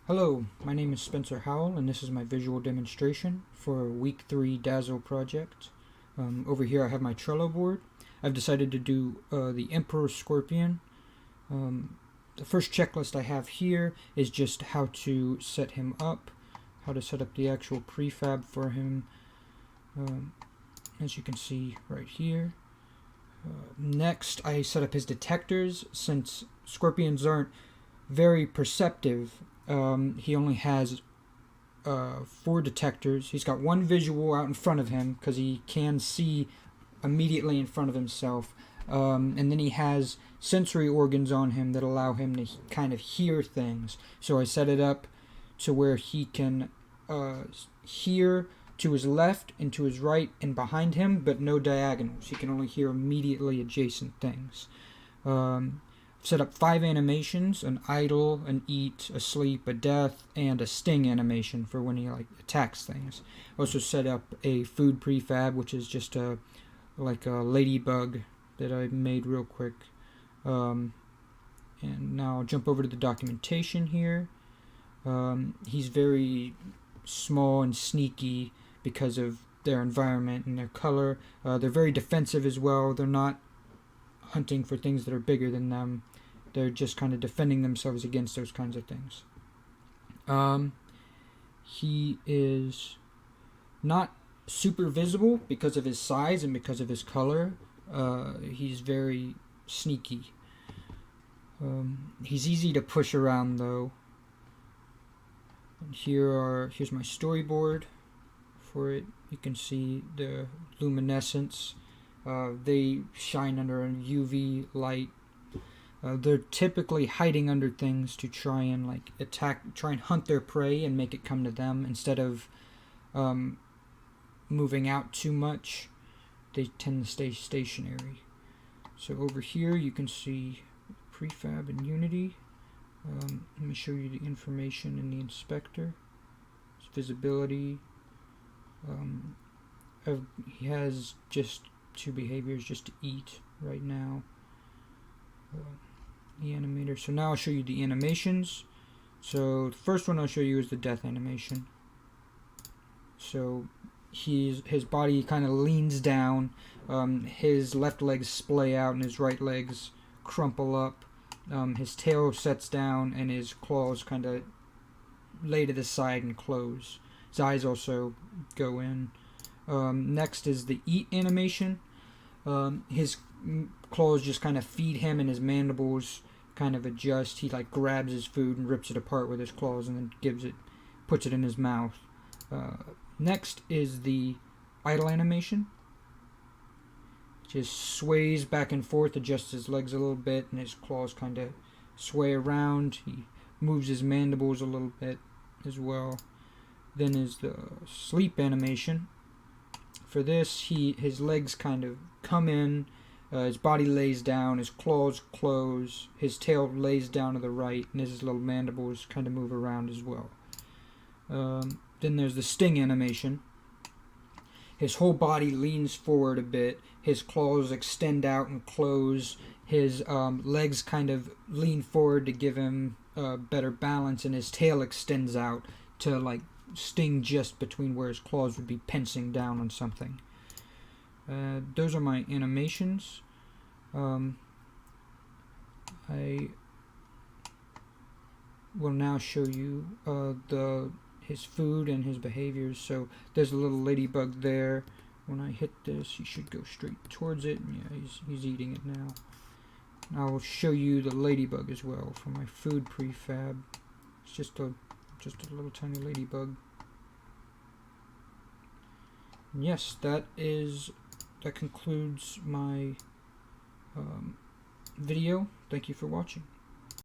Hello, my name is Spencer Howell, and this is my visual demonstration for week 3 Dazle project. Over here I have my Trello board. I've decided to do the EmperorScorpion. The first checklist I have here is just how to set him up, how to set up the actual prefab for him, as you can see right here. Next, I set up his detectors. Since scorpions aren't very perceptive, he only has 4 detectors. He's got one visual out in front of him because he can see immediately in front of himself, and then he has sensory organs on him that allow him to kind of hear things. So I set it up to where he can hear to his left and to his right and behind him, but no diagonals. He can only hear immediately adjacent things. Set up 5 animations: an idle, an eat, a sleep, a death, and a sting animation for when he attacks things. Also set up a food prefab, which is just a ladybug that I made real quick. And now I'll jump over to the documentation here. He's very small and sneaky because of their environment and their color. They're very defensive as well. They're not hunting for things that are bigger than them. They're just kind of defending themselves against those kinds of things. He is not super visible because of his size and because of his color. He's very sneaky. He's easy to push around though. And here's my storyboard for it. You can see the luminescence. They shine under a UV light. They're typically hiding under things to try and try and hunt their prey and make it come to them instead of moving out too much. They tend to stay stationary. So over here you can see prefab in Unity. Let me show you the information in the inspector. It's visibility. He has just 2 behaviors, just to eat right now. The animator. So now I'll show you the animations. So the first one I'll show you is the death animation. So his body kind of leans down, his left legs splay out and his right legs crumple up. His tail sets down and his claws kind of lay to the side and close. His eyes also go in. Next is the eat animation. His claws just kind of feed him and his mandibles kind of adjust. He grabs his food and rips it apart with his claws and then puts it in his mouth. Next is the idle animation. Just sways back and forth, adjusts his legs a little bit, and his claws kind of sway around. He moves his mandibles a little bit as well. Then is the sleep animation. For this, his legs kind of come in, his body lays down, his claws close, his tail lays down to the right, and his little mandibles kind of move around as well. Then there's the sting animation. His whole body leans forward a bit, his claws extend out and close, his legs kind of lean forward to give him better balance, and his tail extends out to sting just between where his claws would be pincing down on something. Those are my animations. I will now show you his food and his behaviors. So there's a little ladybug there. When I hit this, he should go straight towards it. And yeah, he's eating it now. And I will show you the ladybug as well for my food prefab. It's just a little tiny ladybug. And yes, that concludes my video. Thank you for watching.